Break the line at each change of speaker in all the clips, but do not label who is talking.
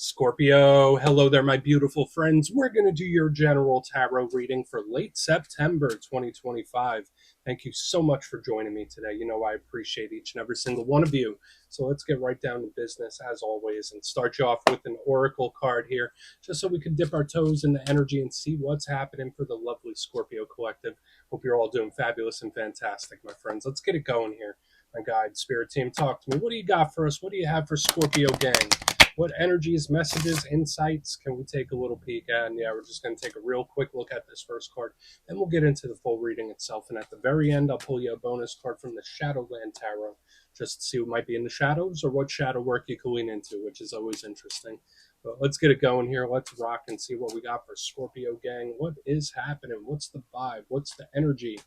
Scorpio, hello there, my beautiful friends. We're going to do your general tarot reading for late September 2025. Thank you so much for joining me today. You know, I appreciate each and every single one of you. So let's get right down to business as always and start you off with an oracle card here, just so we can dip our toes in the energy and see what's happening for the lovely Scorpio collective. Hope you're all doing fabulous and fantastic, my friends. Let's get it going here. My guide, spirit team, talk to me. What do you got for us? What do you have for Scorpio gang? What energies, messages, insights can we take a little peek at? And yeah, we're just going to take a real quick look at this first card, and we'll get into the full reading itself. And at the very end, I'll pull you a bonus card from the Shadowland Tarot, just to see what might be in the shadows or what shadow work you can lean into, which is always interesting. But let's get it going here. Let's rock and see what we got for Scorpio gang. What is happening? What's the vibe? What's the energy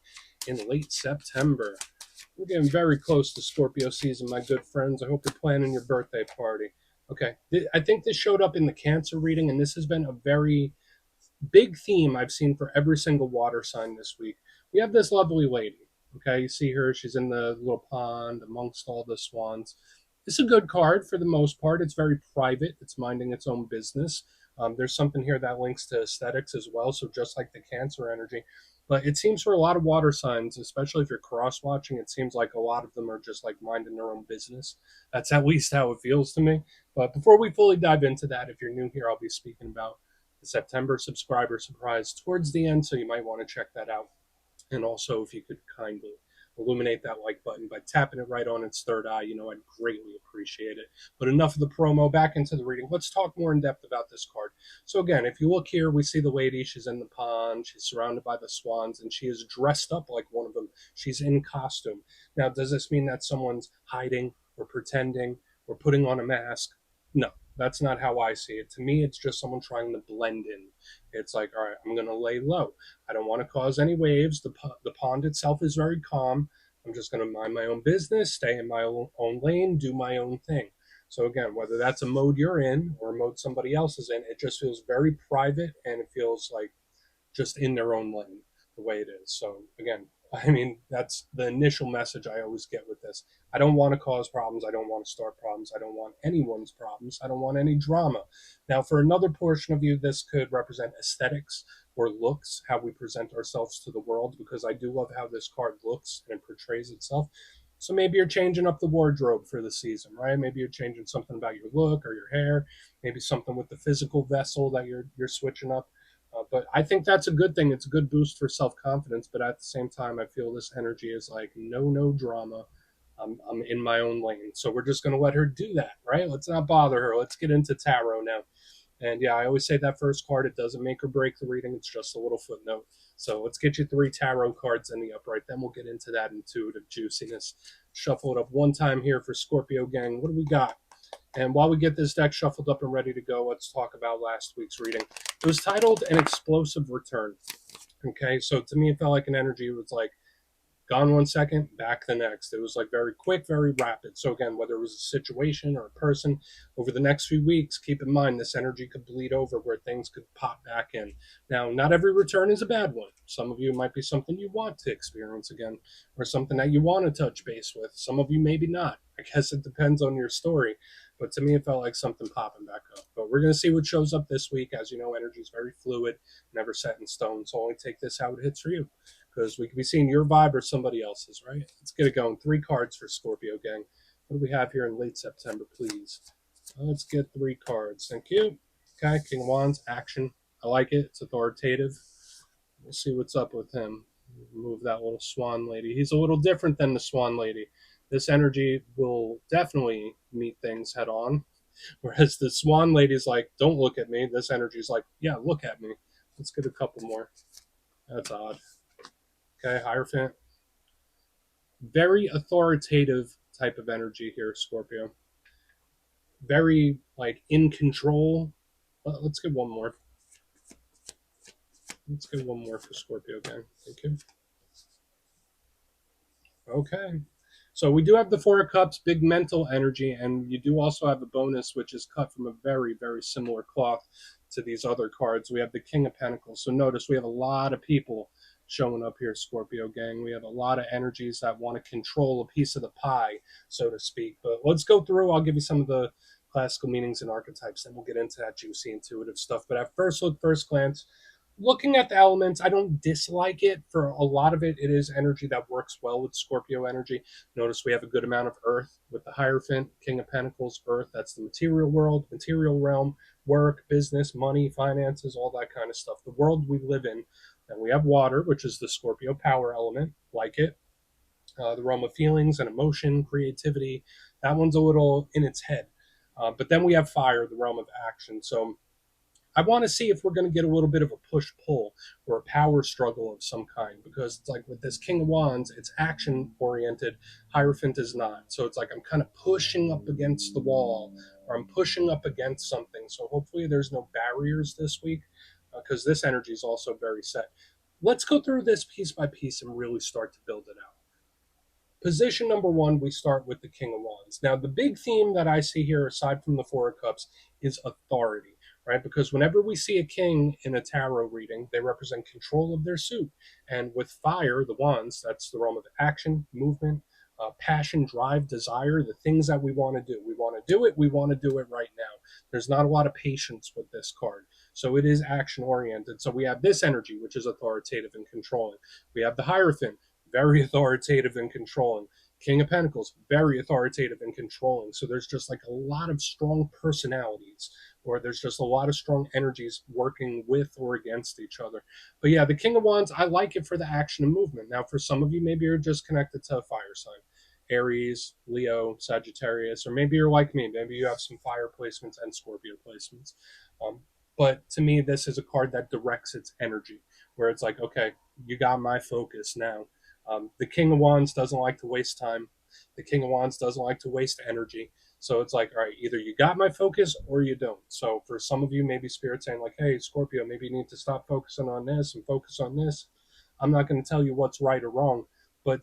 in late September? We're getting very close to Scorpio season, my good friends. I hope you're planning your birthday party. Okay, I think this showed up in the Cancer reading, and this has been a very big theme I've seen for every single water sign this week. We have this lovely lady. Okay, you see her, she's in the little pond amongst all the swans. It's a good card for the most part. It's very private, it's minding its own business. There's something here that links to aesthetics as well, so just like the Cancer energy. But it seems for a lot of water signs, especially if you're cross watching, it seems like a lot of them are just like minding their own business. That's at least how it feels to me. But before we fully dive into that, if you're new here, I'll be speaking about the September subscriber surprise towards the end, so you might want to check that out. And also, if you could kindly illuminate that like button by tapping it right on its third eye, I'd greatly appreciate it. But enough of the promo, back into the reading. Let's talk more in depth about this card. So again, if you look here, we see the lady, she's in the pond, she's surrounded by the swans, and she is dressed up like one of them. She's in costume. Now, does this mean that someone's hiding or pretending or putting on a mask? No, that's not how I see it. To me, it's just someone trying to blend in. It's like, all right, I'm going to lay low. I don't want to cause any waves. The pond itself is very calm. I'm just going to mind my own business, stay in my own lane, do my own thing. So again, whether that's a mode you're in or a mode somebody else is in, it just feels very private and it feels like just in their own lane the way it is. So again, I mean, that's the initial message I always get with this. I don't want to cause problems. I don't want to start problems. I don't want anyone's problems. I don't want any drama. Now, for another portion of you, this could represent aesthetics or looks, how we present ourselves to the world, because I do love how this card looks and portrays itself. So maybe you're changing up the wardrobe for the season, right? Maybe you're changing something about your look or your hair, maybe something with the physical vessel that you're switching up. But I think that's a good thing. It's a good boost for self confidence. But at the same time, I feel this energy is like, no drama. I'm in my own lane. So we're just going to let her do that, right? Let's not bother her. Let's get into tarot now. And yeah, I always say that first card, it doesn't make or break the reading. It's just a little footnote. So let's get you 3 tarot cards in the upright. Then we'll get into that intuitive juiciness. Shuffle it up one time here for Scorpio gang. What do we got? And while we get this deck shuffled up and ready to go, let's talk about last week's reading. It was titled An Explosive Return. Okay, so to me, it felt like an energy was like gone one second, back the next. It was like very quick, very rapid. So again, whether it was a situation or a person, over the next few weeks, keep in mind this energy could bleed over where things could pop back in. Now, not every return is a bad one. Some of you might be something you want to experience again, or something that you want to touch base with. Some of you maybe not. I guess it depends on your story. But to me, it felt like something popping back up. But we're going to see what shows up this week. As you know, energy is very fluid, never set in stone. So only take this how it hits for you, because we could be seeing your vibe or somebody else's, right? Let's get it going. 3 cards for Scorpio gang. What do we have here in late September, please? Let's get 3 cards. Thank you. Okay, King of Wands, action. I like it. It's authoritative. We'll see what's up with him. Move that little swan lady. He's a little different than the swan lady. This energy will definitely meet things head on. Whereas the swan lady's like, don't look at me. This energy's like, yeah, look at me. Let's get a couple more. That's odd. Okay, Hierophant. Very authoritative type of energy here, Scorpio. Very, like, in control. Let's get one more. Let's get one more for Scorpio again. Thank you. Okay. So we do have the 4 of Cups, big mental energy, and you do also have a bonus, which is cut from a very, very similar cloth to these other cards. We have the King of Pentacles. So notice we have a lot of people showing up here, Scorpio gang. We have a lot of energies that want to control a piece of the pie, so to speak. But let's go through. I'll give you some of the classical meanings and archetypes. Then we'll get into that juicy intuitive stuff. But at first look, first glance, looking at the elements, I don't dislike it. For a lot of it, it is energy that works well with Scorpio energy. Notice we have a good amount of earth with the Hierophant, King of Pentacles, earth. That's the material world, material realm, work, business, money, finances, all that kind of stuff. The world we live in. And we have water, which is the Scorpio power element, like it. The realm of feelings and emotion, creativity. That one's a little in its head. But then we have fire, the realm of action. So I want to see if we're going to get a little bit of a push pull or a power struggle of some kind, because it's like with this King of Wands, it's action oriented. Hierophant is not. So it's like I'm kind of pushing up against the wall, or I'm pushing up against something. So hopefully there's no barriers this week, because this energy is also very set. Let's go through this piece by piece and really start to build it out. Position number one, we start with the King of Wands. Now, the big theme that I see here, aside from the Four of Cups, is authority, right? Because whenever we see a king in a tarot reading, they represent control of their suit. And with fire, the wands, that's the realm of action, movement, passion, drive, desire, the things that we want to do. We want to do it. We want to do it right now. There's not a lot of patience with this card. So it is action oriented. So we have this energy, which is authoritative and controlling. We have the Hierophant, very authoritative and controlling. King of Pentacles, very authoritative and controlling. So there's just like a lot of strong personalities, or there's just a lot of strong energies working with or against each other. But yeah, the King of Wands, I like it for the action and movement. Now, for some of you, maybe you're just connected to a fire sign. Aries, Leo, Sagittarius, or maybe you're like me. Maybe you have some fire placements and Scorpio placements. But to me, this is a card that directs its energy, where it's like, okay, you got my focus now. The King of Wands doesn't like to waste time. The King of Wands doesn't like to waste energy. So it's like, all right, either you got my focus or you don't. So for some of you, maybe Spirit's saying like, hey, Scorpio, maybe you need to stop focusing on this and focus on this. I'm not going to tell you what's right or wrong, but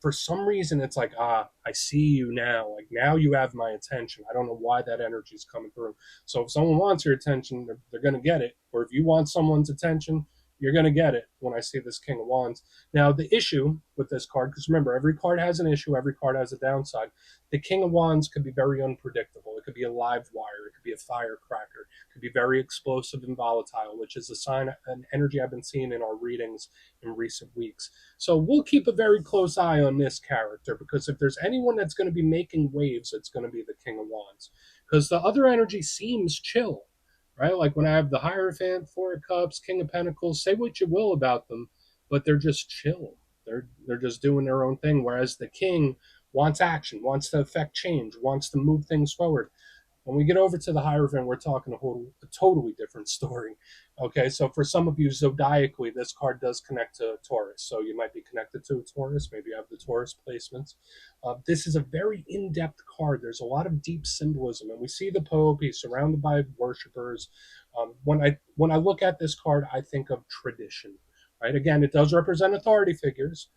for some reason it's like, I see you now, like now you have my attention. I don't know why that energy is coming through. So if someone wants your attention, they're going to get it. Or if you want someone's attention, you're going to get it when I see this King of Wands. Now the issue with this card, because remember, every card has an issue, every card has a downside. The King of Wands could be very unpredictable. It could be a live wire, it could be a firecracker, it could be very explosive and volatile, which is a sign, an energy I've been seeing in our readings in recent weeks. So we'll keep a very close eye on this character, because if there's anyone that's going to be making waves, it's going to be the King of Wands. Because the other energy seems chill, right? Like when I have the Hierophant, Four of Cups, King of Pentacles, say what you will about them, but they're just chill. They're just doing their own thing. Whereas the King wants action, wants to affect change, wants to move things forward. When we get over to the Hierophant, we're talking a totally different story. Okay, so for some of you, zodiacally, this card does connect to Taurus. So you might be connected to a Taurus. Maybe you have the Taurus placements. This is a very in-depth card. There's a lot of deep symbolism, and we see the Pope. He's surrounded by worshippers. When I look at this card, I think of tradition. Right? Again, it does represent authority figures.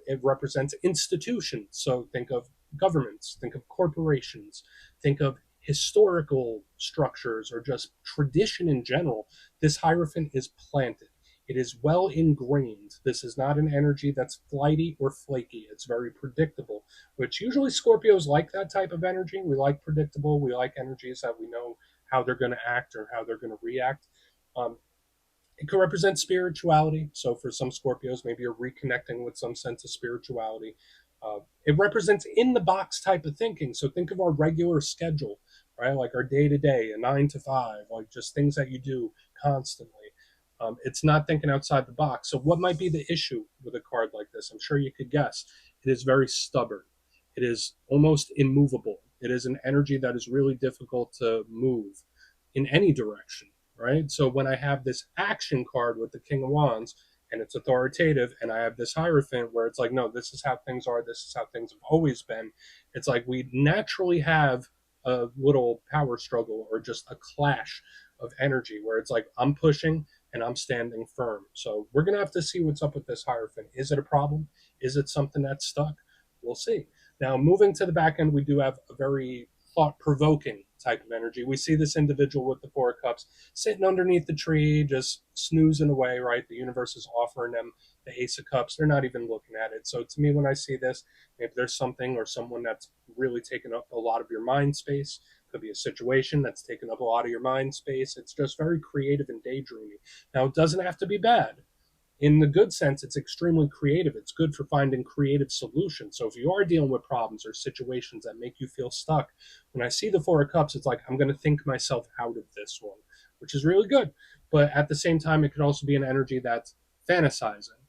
It represents institutions. So think of governments. Think of corporations. Think of historical structures or just tradition in general. This Hierophant is planted. It is well ingrained. This is not an energy that's flighty or flaky. It's very predictable, which usually Scorpios like that type of energy. We like predictable. We like energies that we know how they're going to act or how they're going to react. It could represent spirituality. So for some Scorpios, maybe you're reconnecting with some sense of spirituality. It represents in the box type of thinking. So think of our regular schedule, right? Like our day to day, a 9 to 5, like just things that you do constantly. It's not thinking outside the box. So what might be the issue with a card like this? I'm sure you could guess. It is very stubborn. It is almost immovable. It is an energy that is really difficult to move in any direction, right? So when I have this action card with the King of Wands, and it's authoritative, and I have this Hierophant where it's like, no, this is how things are, this is how things have always been. It's like we naturally have a little power struggle or just a clash of energy where it's like I'm pushing and I'm standing firm. So we're going to have to see what's up with this Hierophant. Is it a problem? Is it something that's stuck? We'll see. Now, moving to the back end, we do have a very thought-provoking type of energy. We see this individual with the Four of Cups sitting underneath the tree, just snoozing away, right? The universe is offering them the Ace of Cups. They're not even looking at it. So to me, when I see this, maybe there's something or someone that's really taken up a lot of your mind space, Could be a situation that's taken up a lot of your mind space. It's just very creative and daydreamy. Now, it doesn't have to be bad. In the good sense, it's extremely creative. It's good for finding creative solutions. So if you are dealing with problems or situations that make you feel stuck, when I see the Four of Cups, it's like I'm going to think myself out of this one, which is really good. But at the same time, it can also be an energy that's fantasizing,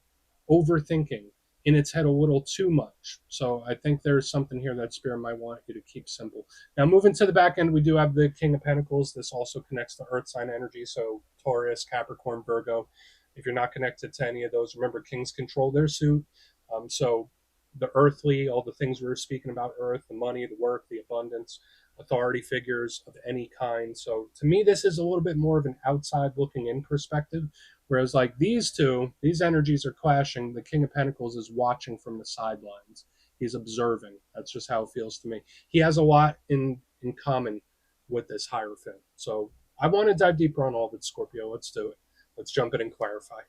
overthinking, in its head a little too much. So I think there's something here that Spirit might want you to keep simple. Now, moving to the back end, we do have the King of Pentacles. This also connects to Earth sign energy. So Taurus, Capricorn, Virgo. If you're not connected to any of those, remember kings control their suit. So the earthly, all the things we were speaking about, earth, the money, the work, the abundance, authority figures of any kind. So to me, this is a little bit more of an outside looking in perspective. Whereas like these two, these energies are clashing. The King of Pentacles is watching from the sidelines. He's observing. That's just how it feels to me. He has a lot in common with this Hierophant. So I want to dive deeper on all of it, Scorpio. Let's do it. Let's jump in and clarify.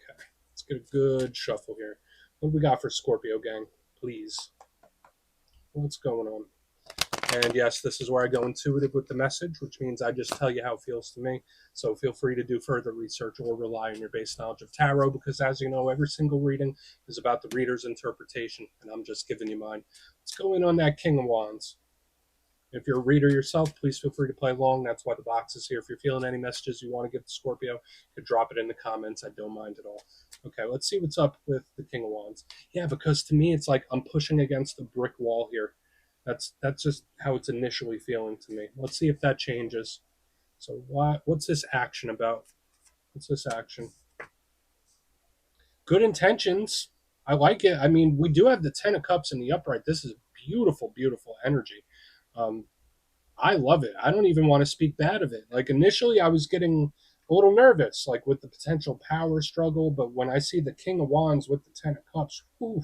Okay, let's get a good shuffle here. What do we got for Scorpio, gang? Please. What's going on? And yes, this is where I go intuitive with the message, which means I just tell you how it feels to me. So feel free to do further research or rely on your base knowledge of tarot, because as you know, every single reading is about the reader's interpretation, and I'm just giving you mine. Let's go in on that King of Wands. If you're a reader yourself, please feel free to play along. That's why the box is here. If you're feeling any messages you want to give to Scorpio, you could drop it in the comments. I don't mind at all. Okay, let's see what's up with the King of Wands. Yeah, because to me, it's like I'm pushing against a brick wall here. That's just how it's initially feeling to me. Let's see if that changes. So what's this action about? What's this action? Good intentions. I like it. I mean, we do have the Ten of Cups in the upright. This is beautiful, beautiful energy. Um, I love it. I don't even want to speak bad of it. Like initially, I was getting a little nervous, like with the potential power struggle. But when I see the King of Wands with the Ten of Cups, whew,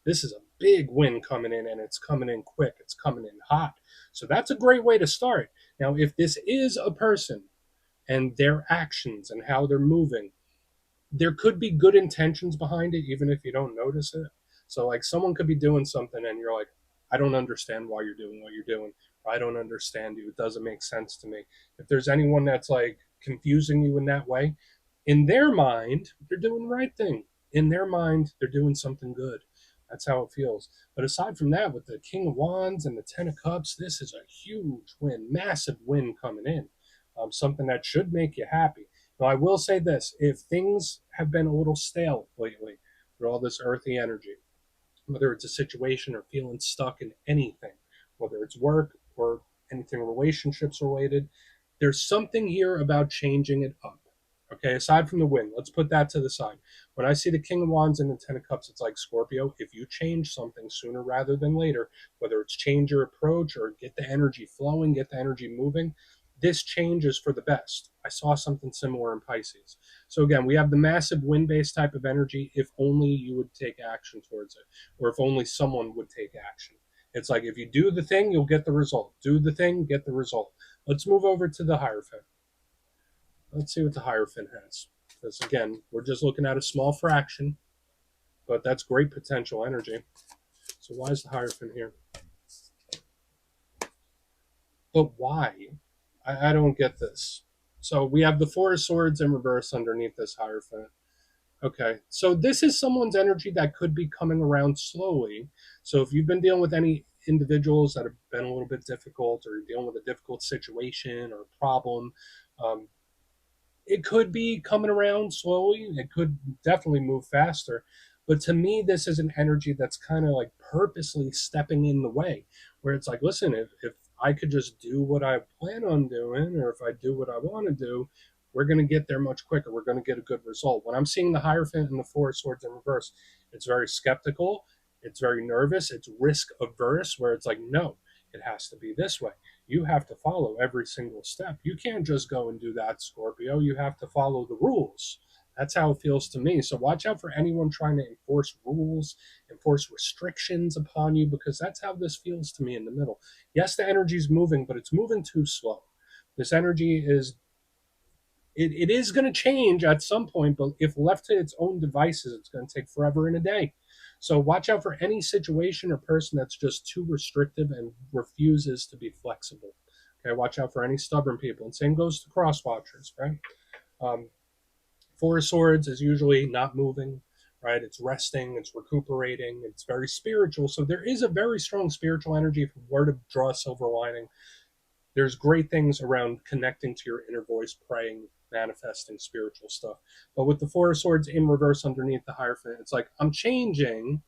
this is a big win coming in, and it's coming in quick. It's coming in hot. So that's a great way to start. Now, if this is a person and their actions and how they're moving, there could be good intentions behind it, even if you don't notice it. So, like, someone could be doing something, and you're like, I don't understand why you're doing what you're doing. Or I don't understand you. It doesn't make sense to me. If there's anyone that's like confusing you in that way, in their mind, they're doing the right thing. In their mind, they're doing something good. That's how it feels. But aside from that, with the King of Wands and the Ten of Cups, this is a huge win, massive win coming in. Something that should make you happy. Now, I will say this: if things have been a little stale lately with all this earthy energy, whether it's a situation or feeling stuck in anything, whether it's work or anything relationships related, there's something here about changing it up. Okay, aside from the win, let's put that to the side. When I see the King of Wands and the Ten of Cups, it's like, Scorpio, if you change something sooner rather than later, whether it's change your approach or get the energy flowing, get the energy moving, this change is for the best. I saw something similar in Pisces. So again, we have the massive wind-based type of energy if only you would take action towards it, or if only someone would take action. It's like if you do the thing, you'll get the result. Do the thing, get the result. Let's move over to the Hierophant. Let's see what the Hierophant has. Because again, we're just looking at a small fraction, but that's great potential energy. So why is the Hierophant here? But why? I don't get this. So we have the Four of Swords in reverse underneath this Hierophant. Okay, so this is someone's energy that could be coming around slowly. So if you've been dealing with any individuals that have been a little bit difficult, or you're dealing with a difficult situation or problem, um, it could be coming around slowly. It could definitely move faster. But to me, this is an energy that's kind of like purposely stepping in the way, where it's like, listen, if I could just do what I plan on doing, or if I do what I want to do, we're going to get there much quicker. We're going to get a good result. When I'm seeing the Hierophant and the Four of Swords in reverse, it's very skeptical. It's very nervous. It's risk averse, where it's like, no, it has to be this way. You have to follow every single step. You can't just go and do that, Scorpio. You have to follow the rules. That's how it feels to me. So watch out for anyone trying to enforce rules, enforce restrictions upon you, because that's how this feels to me in the middle. Yes, the energy is moving, but it's moving too slow. This energy is, it is going to change at some point, but if left to its own devices, it's going to take forever and a day. So watch out for any situation or person that's just too restrictive and refuses to be flexible. Okay, watch out for any stubborn people. And same goes to cross watchers, right? Um, Four of Swords is usually not moving, right? It's resting, it's recuperating, it's very spiritual. So there is a very strong spiritual energy. If we were to draw a silver lining, there's great things around connecting to your inner voice, praying, manifesting spiritual stuff. But with the Four of Swords in reverse underneath the Hierophant, it's like I'm changing,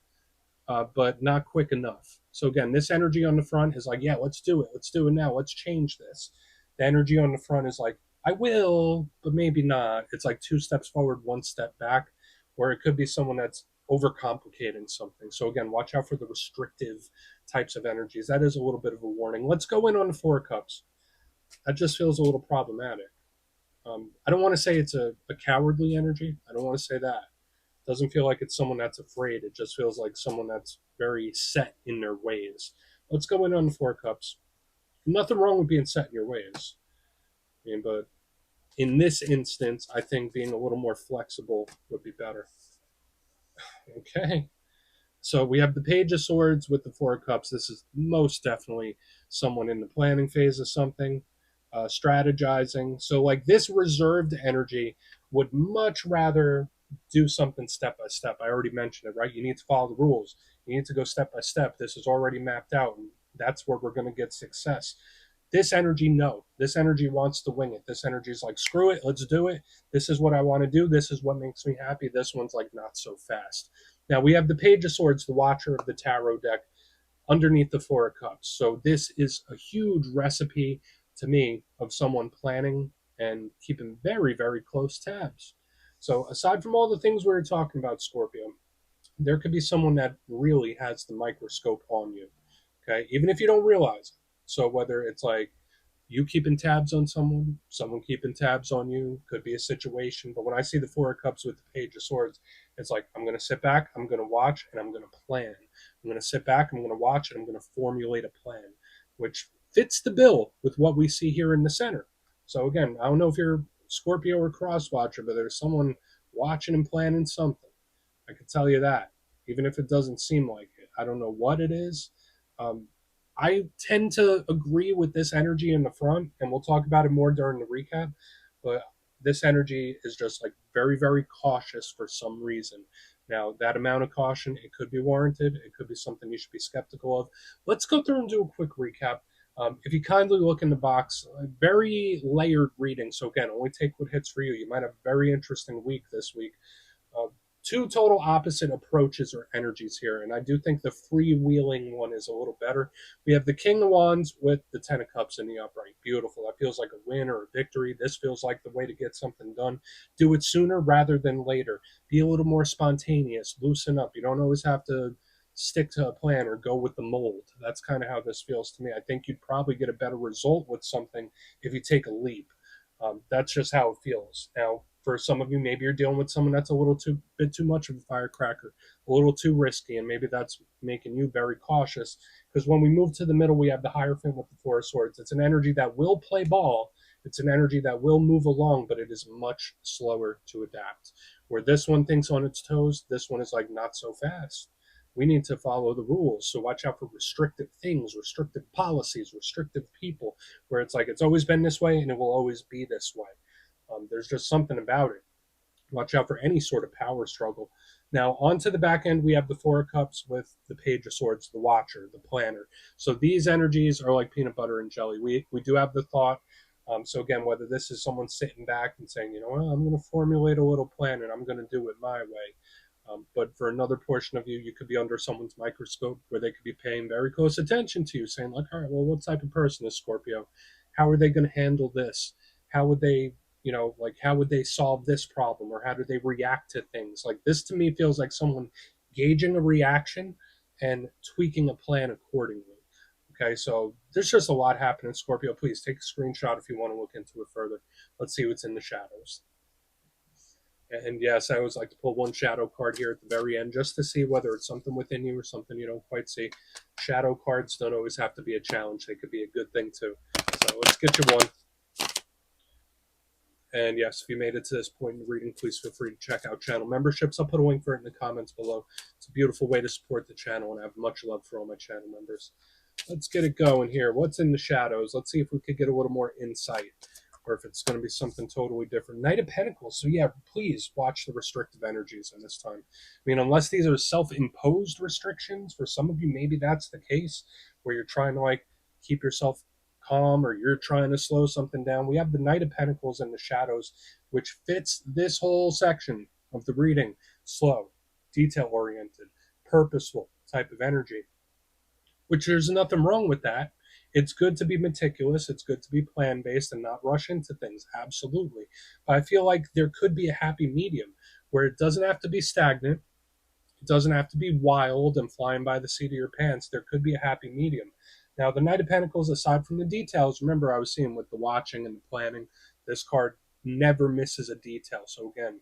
but not quick enough. So again, this energy on the front is like, yeah, let's do it. Let's do it now. Let's change this. The energy on the front is like, I will, but maybe not. It's like two steps forward, one step back, or it could be someone that's overcomplicating something. So again, watch out for the restrictive types of energies. That is a little bit of a warning. Let's go in on the Four of Cups. That just feels a little problematic. I don't want to say it's a cowardly energy. I don't want to say that. Doesn't feel like it's someone that's afraid. It just feels like someone that's very set in their ways. Let's go in on the Four Cups. Nothing wrong with being set in your ways. I mean, but in this instance, I think being a little more flexible would be better. Okay. So we have the Page of Swords with the Four of Cups. This is most definitely someone in the planning phase of something, strategizing. So, like this reserved energy would much rather do something step by step. I already mentioned it, right? You need to follow the rules. You need to go step by step. This is already mapped out, and that's where we're going to get success. This energy, no. This energy wants to wing it. This energy is like, screw it, let's do it. This is what I want to do. This is what makes me happy. This one's like, not so fast. Now we have the Page of Swords, the Watcher of the Tarot deck, underneath the Four of Cups. So this is a huge recipe to me of someone planning and keeping very, very close tabs. So aside from all the things we were talking about, Scorpio, there could be someone that really has the microscope on you. Okay, even if you don't realize it. So whether it's like you keeping tabs on someone, someone keeping tabs on you, could be a situation. But when I see the Four of Cups with the Page of Swords, it's like I'm going to sit back, I'm going to watch, and I'm going to plan. I'm going to sit back, I'm going to watch, and I'm going to formulate a plan, which fits the bill with what we see here in the center. So again, I don't know if you're Scorpio or cross watcher, but there's someone watching and planning something. I can tell you that, even if it doesn't seem like it. I don't know what it is. Um, I tend to agree with this energy in the front, and we'll talk about it more during the recap. But this energy is just like very, very cautious for some reason. Now, that amount of caution, it could be warranted. It could be something you should be skeptical of. Let's go through and do a quick recap. If you kindly look in the box, very layered reading. So, again, only take what hits for you. You might have a very interesting week this week. Uh, Two total opposite approaches or energies here, and I do think the freewheeling one is a little better. We have the King of Wands with the Ten of Cups in the upright. Beautiful. That feels like a win or a victory. This feels like the way to get something done. Do it sooner rather than later. Be a little more spontaneous. Loosen up. You don't always have to stick to a plan or go with the mold. That's kind of how this feels to me. I think you'd probably get a better result with something if you take a leap. That's just how it feels. Now, for some of you, maybe you're dealing with someone that's a little too bit too much of a firecracker, a little too risky, and maybe that's making you very cautious. Because when we move to the middle, we have the Hierophant with the Four of Swords. It's an energy that will play ball. It's an energy that will move along, but it is much slower to adapt. Where this one thinks on its toes, this one is like not so fast. We need to follow the rules. So watch out for restrictive things, restrictive policies, restrictive people, where it's like it's always been this way and it will always be this way. There's just something about it. Watch out for any sort of power struggle. Now, onto the back end, we have the Four of Cups with the Page of Swords, the Watcher, the Planner. So these energies are like peanut butter and jelly. We do have the thought. So again, whether this is someone sitting back and saying, you know, well, I'm going to formulate a little plan and I'm going to do it my way. But for another portion of you, you could be under someone's microscope where they could be paying very close attention to you, saying like, all right, well, what type of person is Scorpio? How are they going to handle this? How would they, like how would they solve this problem, or how do they react to things? Like this to me feels like someone gauging a reaction and tweaking a plan accordingly. Okay, so there's just a lot happening. Scorpio, please take a screenshot if you want to look into it further. Let's see what's in the shadows. And yes, I always like to pull one shadow card here at the very end just to see whether it's something within you or something you don't quite see. Shadow cards don't always have to be a challenge. They could be a good thing too. So let's get you one. And yes, if you made it to this point in the reading, please feel free to check out channel memberships. I'll put a link for it in the comments below. It's a beautiful way to support the channel, and I have much love for all my channel members. Let's get it going here. What's in the shadows? Let's see if we could get a little more insight, or if it's going to be something totally different. Knight of Pentacles. So yeah, please watch the restrictive energies in this time. I mean, unless these are self-imposed restrictions, for some of you, maybe that's the case, where you're trying to like keep yourself calm, or you're trying to slow something down. We have the Knight of Pentacles in the shadows, which fits this whole section of the reading. Slow, detail-oriented, purposeful type of energy, which there's nothing wrong with that. It's good to be meticulous. It's good to be plan-based and not rush into things. Absolutely. But I feel like there could be a happy medium where it doesn't have to be stagnant. It doesn't have to be wild and flying by the seat of your pants. There could be a happy medium. Now, the Knight of Pentacles, aside from the details, remember I was seeing with the watching and the planning, this card never misses a detail. So again,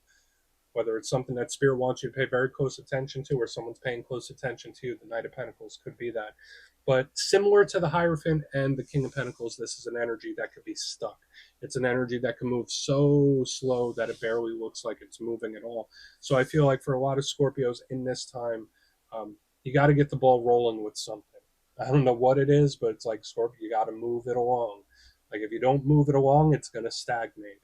whether it's something that Spirit wants you to pay very close attention to, or someone's paying close attention to you, the Knight of Pentacles could be that. But similar to the Hierophant and the King of Pentacles, this is an energy that could be stuck. It's an energy that can move so slow that it barely looks like it's moving at all. So I feel like for a lot of Scorpios in this time, you got to get the ball rolling with something. I don't know what it is, but it's like, Scorpio, you got to move it along. Like if you don't move it along, it's going to stagnate.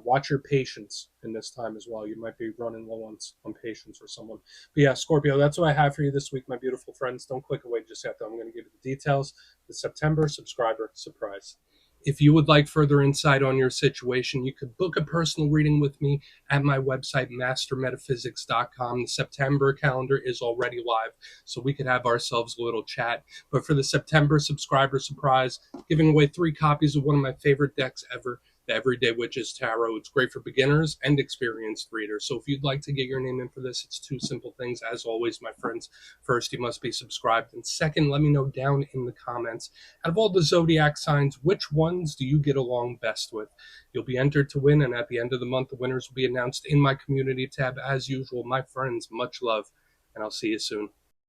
Watch your patience in this time as well. You might be running low on patience for someone. But yeah, Scorpio, that's what I have for you this week, my beautiful friends. Don't click away just yet, though. I'm going to give you the details. The September subscriber surprise. If you would like further insight on your situation, you could book a personal reading with me at my website, mastermetaphysics.com. The September calendar is already live, so we could have ourselves a little chat. But for the September subscriber surprise, giving away 3 copies of one of my favorite decks ever, the Everyday Witches Tarot. It's great for beginners and experienced readers. So if you'd like to get your name in for this, it's 2 simple things. As always, my friends, first, you must be subscribed. And second, let me know down in the comments, out of all the zodiac signs, which ones do you get along best with? You'll be entered to win, and at the end of the month, the winners will be announced in my community tab. As usual, my friends, much love, and I'll see you soon.